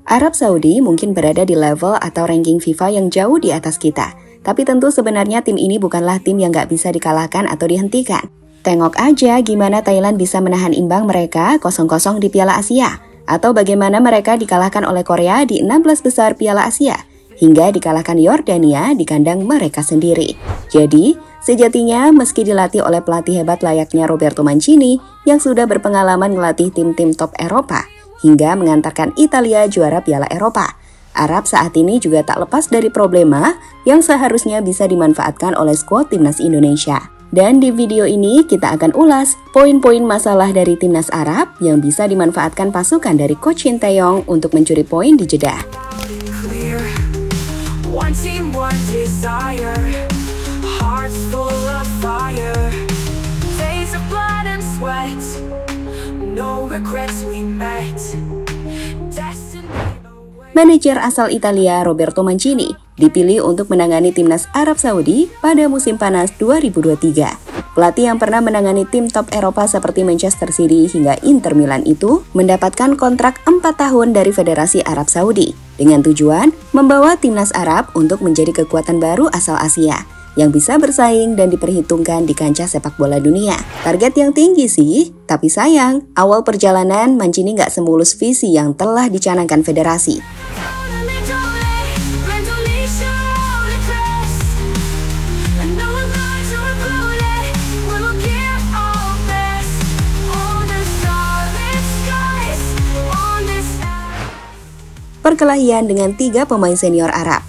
Arab Saudi mungkin berada di level atau ranking FIFA yang jauh di atas kita. Tapi tentu sebenarnya tim ini bukanlah tim yang nggak bisa dikalahkan atau dihentikan. Tengok aja gimana Thailand bisa menahan imbang mereka 0-0 di Piala Asia. Atau bagaimana mereka dikalahkan oleh Korea di 16 besar Piala Asia. Hingga dikalahkan Yordania di kandang mereka sendiri. Jadi, sejatinya meski dilatih oleh pelatih hebat layaknya Roberto Mancini yang sudah berpengalaman melatih tim-tim top Eropa, hingga mengantarkan Italia juara Piala Eropa, Arab saat ini juga tak lepas dari problema yang seharusnya bisa dimanfaatkan oleh skuad timnas Indonesia. Dan di video ini kita akan ulas poin-poin masalah dari timnas Arab yang bisa dimanfaatkan pasukan dari Coach Shin Tae-yong untuk mencuri poin di Jeddah. Manajer asal Italia Roberto Mancini dipilih untuk menangani timnas Arab Saudi pada musim panas 2023. Pelatih yang pernah menangani tim top Eropa seperti Manchester City hingga Inter Milan itu mendapatkan kontrak 4 tahun dari Federasi Arab Saudi dengan tujuan membawa timnas Arab untuk menjadi kekuatan baru asal Asia yang bisa bersaing dan diperhitungkan di kancah sepak bola dunia. Target yang tinggi sih, tapi sayang, awal perjalanan Mancini nggak semulus visi yang telah dicanangkan federasi. Perkelahian dengan 3 pemain senior Arab.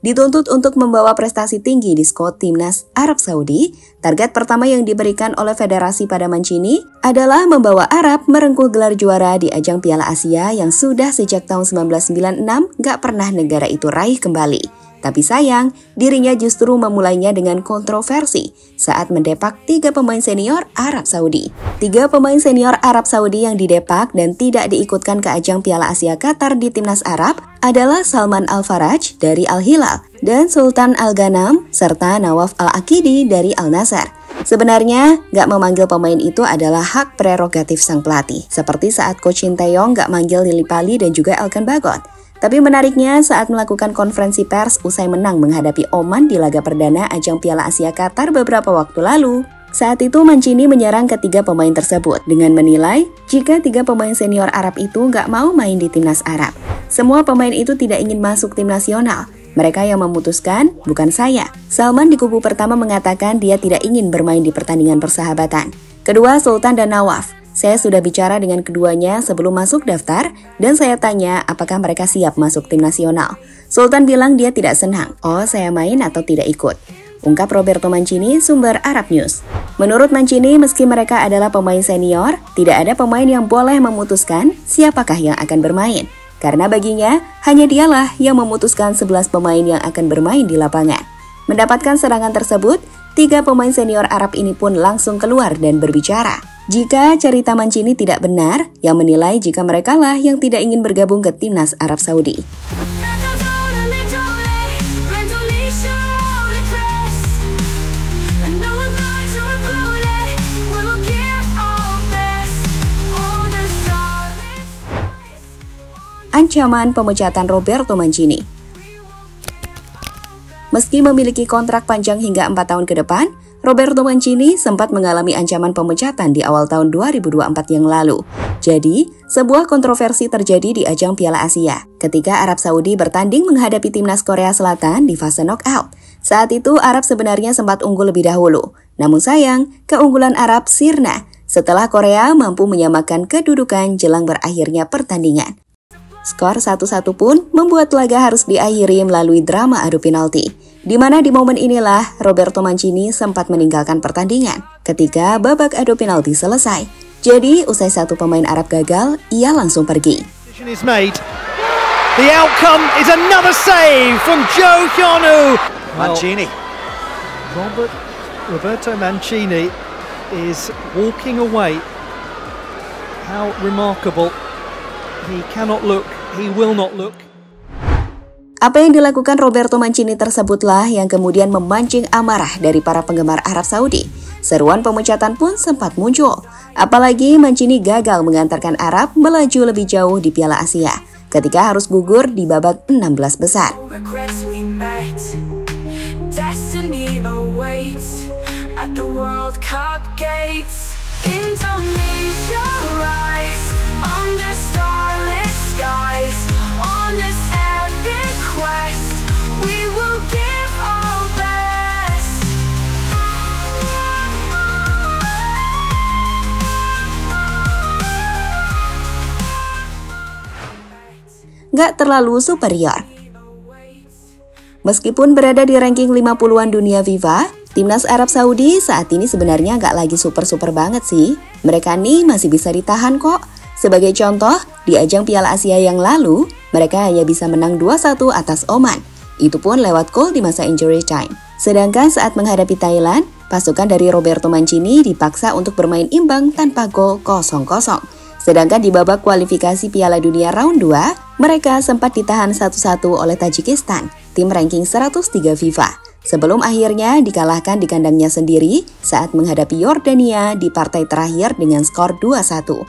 Dituntut untuk membawa prestasi tinggi di skuad timnas Arab Saudi, target pertama yang diberikan oleh federasi pada Mancini adalah membawa Arab merengkuh gelar juara di ajang Piala Asia yang sudah sejak tahun 1996 gak pernah negara itu raih kembali. Tapi sayang, dirinya justru memulainya dengan kontroversi saat mendepak 3 pemain senior Arab Saudi. 3 pemain senior Arab Saudi yang didepak dan tidak diikutkan ke ajang Piala Asia Qatar di timnas Arab adalah Salman Al-Faraj dari Al-Hilal dan Sultan Al-Ghanam serta Nawaf Al-Aqidi dari Al-Nassr. Sebenarnya, gak memanggil pemain itu adalah hak prerogatif sang pelatih, seperti saat Coach Shin Tae-yong gak manggil Lily Pali dan juga Elkan Bagot. Tapi menariknya saat melakukan konferensi pers usai menang menghadapi Oman di laga perdana ajang Piala Asia Qatar beberapa waktu lalu. Saat itu Mancini menyerang ketiga pemain tersebut dengan menilai jika 3 pemain senior Arab itu nggak mau main di timnas Arab. Semua pemain itu tidak ingin masuk tim nasional. Mereka yang memutuskan, bukan saya. Salman di kubu pertama mengatakan dia tidak ingin bermain di pertandingan persahabatan. Kedua, Sultan dan Nawaf. Saya sudah bicara dengan keduanya sebelum masuk daftar dan saya tanya apakah mereka siap masuk tim nasional. Sultan bilang dia tidak senang. Oh, saya main atau tidak ikut. Ungkap Roberto Mancini, sumber Arab News. Menurut Mancini, meski mereka adalah pemain senior, tidak ada pemain yang boleh memutuskan siapakah yang akan bermain. Karena baginya, hanya dialah yang memutuskan 11 pemain yang akan bermain di lapangan. Mendapatkan serangan tersebut, 3 pemain senior Arab ini pun langsung keluar dan berbicara. Jika cerita Mancini tidak benar, yang menilai jika merekalah yang tidak ingin bergabung ke timnas Arab Saudi. Ancaman pemecatan Roberto Mancini. Meski memiliki kontrak panjang hingga 4 tahun ke depan, Roberto Mancini sempat mengalami ancaman pemecatan di awal tahun 2024 yang lalu. Jadi, sebuah kontroversi terjadi di ajang Piala Asia ketika Arab Saudi bertanding menghadapi timnas Korea Selatan di fase knockout. Saat itu Arab sebenarnya sempat unggul lebih dahulu. Namun sayang, keunggulan Arab sirna setelah Korea mampu menyamakan kedudukan jelang berakhirnya pertandingan. Skor 1-1 pun membuat laga harus diakhiri melalui drama adu penalti, di mana di momen inilah Roberto Mancini sempat meninggalkan pertandingan ketika babak adu penalti selesai. Jadi, usai 1 pemain Arab gagal, ia langsung pergi. The outcome is another save from Jo Hyun-woo. Mancini. Roberto Mancini is walking away. How remarkable. He cannot look, he will not look. Apa yang dilakukan Roberto Mancini tersebutlah yang kemudian memancing amarah dari para penggemar Arab Saudi. Seruan pemecatan pun sempat muncul. Apalagi Mancini gagal mengantarkan Arab melaju lebih jauh di Piala Asia ketika harus gugur di babak 16 besar. Destiny awaits at the World Cup gates. Indonesia rise under starlit skies. On this epic quest, we will give our best. Gak terlalu superior. Meskipun berada di ranking 50-an dunia FIFA, timnas Arab Saudi saat ini sebenarnya nggak lagi super-super banget sih. Mereka nih masih bisa ditahan kok. Sebagai contoh, di ajang Piala Asia yang lalu, mereka hanya bisa menang 2-1 atas Oman. Itu pun lewat gol di masa injury time. Sedangkan saat menghadapi Thailand, pasukan dari Roberto Mancini dipaksa untuk bermain imbang tanpa gol 0-0. Sedangkan di babak kualifikasi Piala Dunia Round 2, mereka sempat ditahan 1-1 oleh Tajikistan, tim ranking 103 FIFA, sebelum akhirnya dikalahkan di kandangnya sendiri saat menghadapi Yordania di partai terakhir dengan skor 2-1.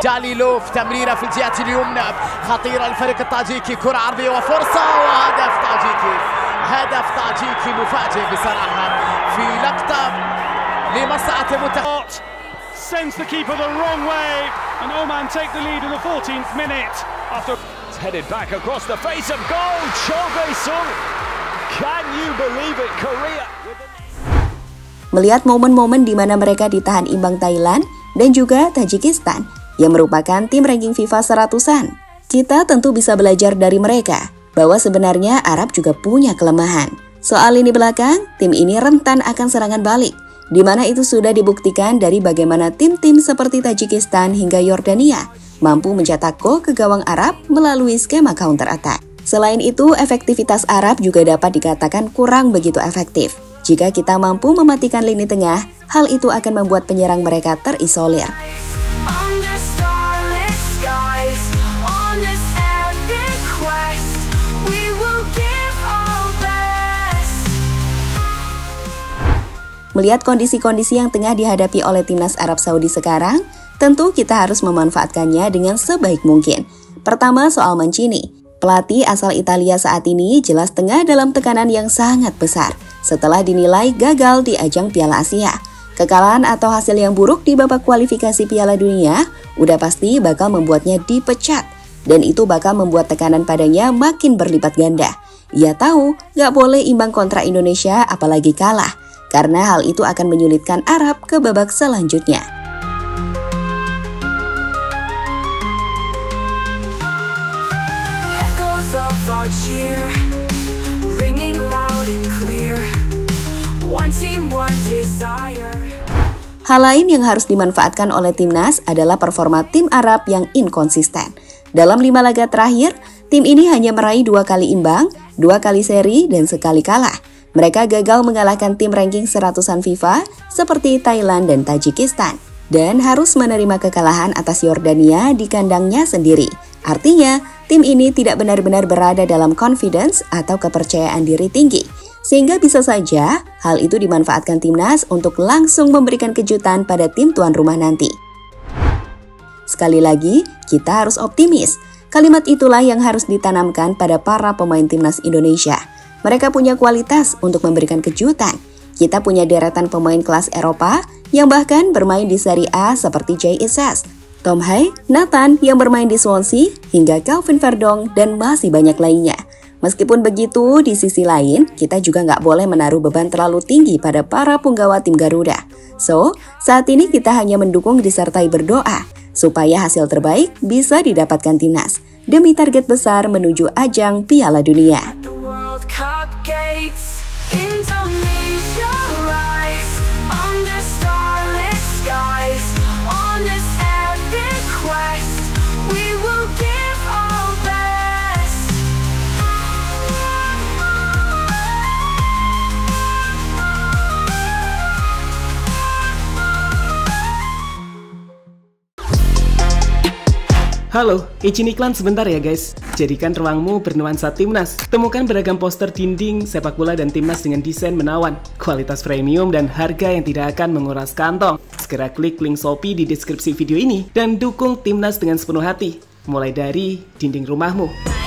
جاليلوف تمريرة في الجهة اليمنى خطيرة الفريق الطاجيكي كرة عرضية وفرصة وهدف طاجيكي مفاجئ بصراحة في لقطة لمصلحة المنتخب. Sends the keeper the wrong way and Oman take the lead in the 14th minute after it's headed back across the face of goal. Cho Bae-sung, can you believe it? Korea. Melihat momen-momen di mana mereka ditahan imbang Thailand dan juga Tajikistan yang merupakan tim ranking FIFA 100-an, kita tentu bisa belajar dari mereka bahwa sebenarnya Arab juga punya kelemahan. Soal lini belakang, tim ini rentan akan serangan balik, di mana itu sudah dibuktikan dari bagaimana tim-tim seperti Tajikistan hingga Yordania mampu mencetak gol ke gawang Arab melalui skema counter attack. Selain itu, efektivitas Arab juga dapat dikatakan kurang begitu efektif. Jika kita mampu mematikan lini tengah, hal itu akan membuat penyerang mereka terisolir. Melihat kondisi-kondisi yang tengah dihadapi oleh timnas Arab Saudi sekarang, tentu kita harus memanfaatkannya dengan sebaik mungkin. Pertama, soal Mancini. Pelatih asal Italia saat ini jelas tengah dalam tekanan yang sangat besar setelah dinilai gagal di ajang Piala Asia. Kekalahan atau hasil yang buruk di babak kualifikasi Piala Dunia udah pasti bakal membuatnya dipecat, dan itu bakal membuat tekanan padanya makin berlipat ganda. Ia tahu gak boleh imbang kontra Indonesia apalagi kalah, karena hal itu akan menyulitkan Arab ke babak selanjutnya. Hal lain yang harus dimanfaatkan oleh timnas adalah performa tim Arab yang inkonsisten. Dalam 5 laga terakhir, tim ini hanya meraih 2 kali imbang, 2 kali seri, dan sekali kalah. Mereka gagal mengalahkan tim ranking 100-an FIFA seperti Thailand dan Tajikistan, dan harus menerima kekalahan atas Yordania di kandangnya sendiri. Artinya, tim ini tidak benar-benar berada dalam confidence atau kepercayaan diri tinggi, sehingga bisa saja hal itu dimanfaatkan timnas untuk langsung memberikan kejutan pada tim tuan rumah nanti. Sekali lagi, kita harus optimis. Kalimat itulah yang harus ditanamkan pada para pemain timnas Indonesia. Mereka punya kualitas untuk memberikan kejutan. Kita punya deretan pemain kelas Eropa yang bahkan bermain di Serie A seperti Jay Ises, Tom Hay, Nathan yang bermain di Swansea, hingga Calvin Verdong, dan masih banyak lainnya. Meskipun begitu, di sisi lain, kita juga nggak boleh menaruh beban terlalu tinggi pada para punggawa tim Garuda. So, saat ini kita hanya mendukung disertai berdoa, supaya hasil terbaik bisa didapatkan timnas, demi target besar menuju ajang Piala Dunia. Halo, izin iklan sebentar ya guys. Jadikan ruangmu bernuansa timnas. Temukan beragam poster dinding, sepak bola dan timnas dengan desain menawan, kualitas premium dan harga yang tidak akan menguras kantong. Segera klik link Shopee di deskripsi video ini dan dukung timnas dengan sepenuh hati. Mulai dari dinding rumahmu.